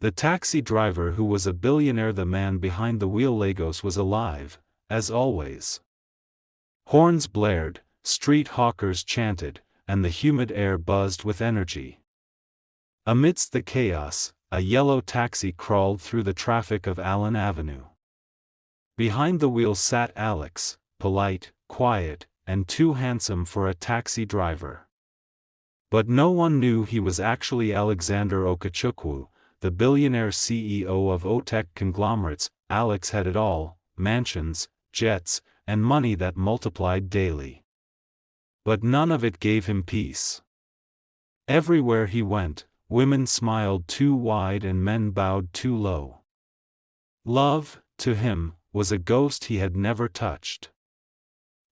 The taxi driver who was a billionaire, the man behind the wheel Lagos, was alive, as always. Horns blared, street hawkers chanted, and the humid air buzzed with energy. Amidst the chaos, a yellow taxi crawled through the traffic of Allen Avenue. Behind the wheel sat Alex, polite, quiet, and too handsome for a taxi driver. But no one knew he was actually Alexander Okechukwu, the billionaire CEO of OTech conglomerates. Alex had it all: mansions, jets, and money that multiplied daily. But none of it gave him peace. Everywhere he went, women smiled too wide and men bowed too low. Love, to him, was a ghost he had never touched.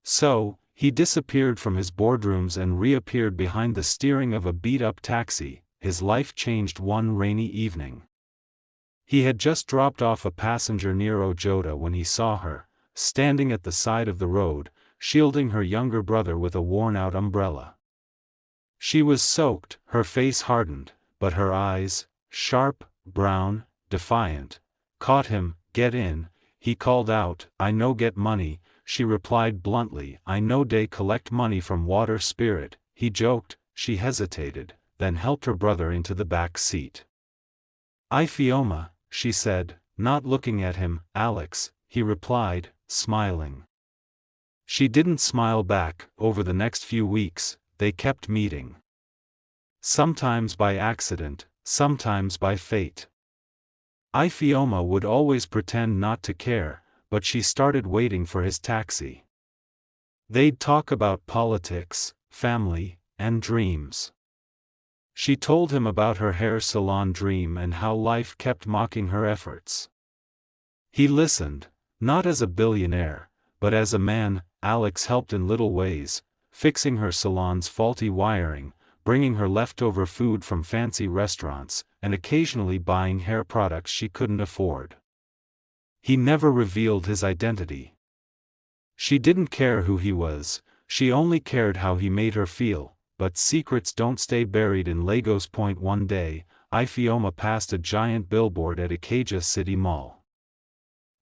So, he disappeared from his boardrooms and reappeared behind the steering of a beat-up taxi. His life changed one rainy evening. He had just dropped off a passenger near Ojota when he saw her, standing at the side of the road, shielding her younger brother with a worn-out umbrella. She was soaked, her face hardened, but her eyes, sharp, brown, defiant, caught him. "Get in," he called out. "I no get money," she replied bluntly. "I no dey collect money from water spirit," he joked. She hesitated, then helped her brother into the back seat. "Ifioma," she said, not looking at him. "Alex," he replied, smiling. She didn't smile back. Over the next few weeks, they kept meeting. Sometimes by accident, sometimes by fate. Ifioma would always pretend not to care, but she started waiting for his taxi. They'd talk about politics, family, and dreams. She told him about her hair salon dream and how life kept mocking her efforts. He listened, not as a billionaire, but as a man. Alex helped in little ways, fixing her salon's faulty wiring, bringing her leftover food from fancy restaurants, and occasionally buying hair products she couldn't afford. He never revealed his identity. She didn't care who he was, she only cared how he made her feel. But secrets don't stay buried in Lagos Point. One day, Ifioma passed a giant billboard at Ikeja City Mall.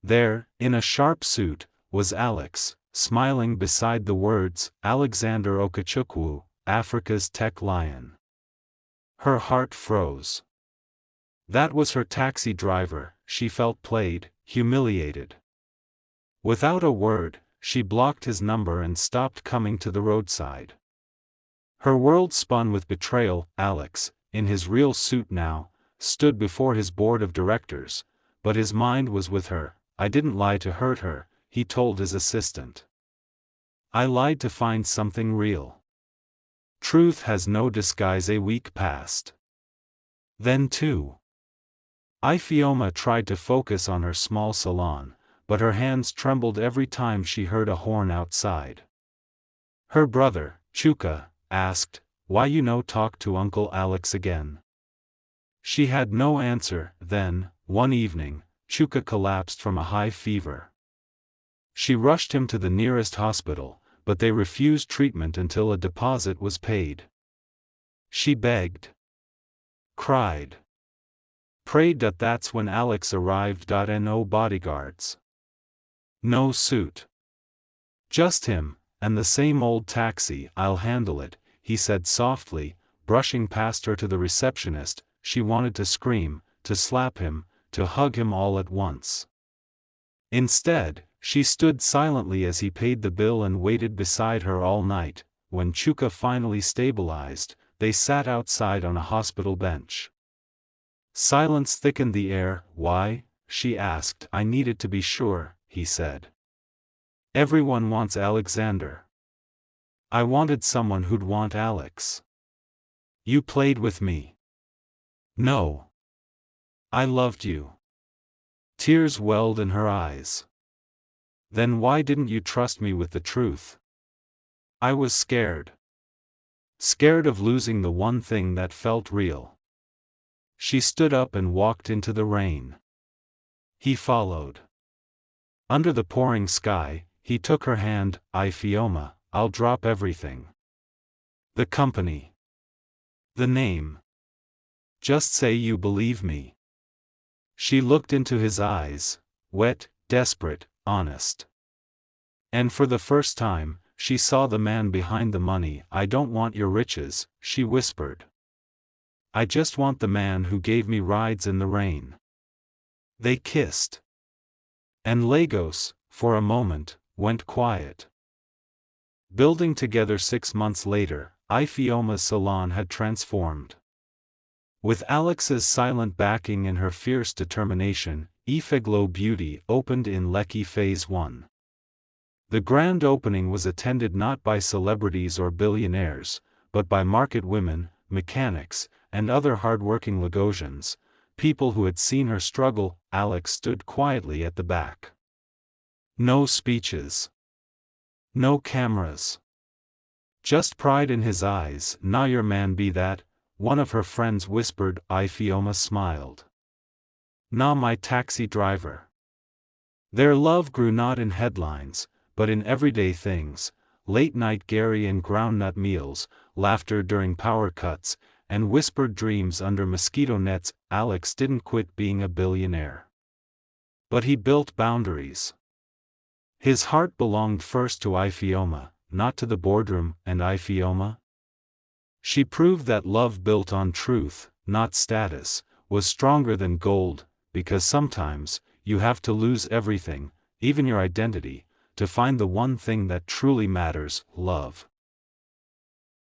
There, in a sharp suit, was Alex, smiling beside the words, "Alexander Okechukwu, Africa's Tech Lion." Her heart froze. That was her taxi driver. She felt played, humiliated. Without a word, she blocked his number and stopped coming to the roadside. Her world spun with betrayal. Alex, in his real suit now, stood before his board of directors, but his mind was with her. "I didn't lie to hurt her," he told his assistant. "I lied to find something real. Truth has no disguise." A week passed. Then 2. Ifioma tried to focus on her small salon, but her hands trembled every time she heard a horn outside. Her brother, Chuka, asked, "Why you no talk to Uncle Alex again?" She had no answer. Then, one evening, Chuka collapsed from a high fever. She rushed him to the nearest hospital, but they refused treatment until a deposit was paid. She begged, cried, prayed. That's when Alex arrived. No bodyguards. No suit. Just him, and the same old taxi. "I'll handle it," he said softly, brushing past her to the receptionist. She wanted to scream, to slap him, to hug him all at once. Instead, she stood silently as he paid the bill and waited beside her all night. When Chuka finally stabilized, they sat outside on a hospital bench. Silence thickened the air. "Why?" she asked. "I needed to be sure," he said. "Everyone wants Alexander. I wanted someone who'd want Alex. You played with me." "No. I loved you." Tears welled in her eyes. "Then why didn't you trust me with the truth?" "I was scared. Scared of losing the one thing that felt real." She stood up and walked into the rain. He followed. Under the pouring sky, he took her hand. "Ifioma, I'll drop everything. The company. The name. Just say you believe me." She looked into his eyes, wet, desperate, honest. And for the first time, she saw the man behind the money. "I don't want your riches," she whispered. "I just want the man who gave me rides in the rain." They kissed. And Lagos, for a moment, went quiet. Building together 6 months later, Ifeoma's salon had transformed. With Alex's silent backing and her fierce determination, Ifeglow Beauty opened in Lekki Phase 1. The grand opening was attended not by celebrities or billionaires, but by market women, mechanics, and other hard-working Lagosians, people who had seen her struggle. Alex stood quietly at the back. No speeches. No cameras. Just pride in his eyes. "Nah, your man be that," one of her friends whispered. Ifeoma smiled. "Nah, my taxi driver." Their love grew not in headlines, but in everyday things: late-night Gary and groundnut meals, laughter during power cuts, and whispered dreams under mosquito nets. Alex didn't quit being a billionaire. But he built boundaries. His heart belonged first to Ifeoma, not to the boardroom. And Ifeoma? She proved that love built on truth, not status, was stronger than gold, because sometimes, you have to lose everything, even your identity, to find the one thing that truly matters: love.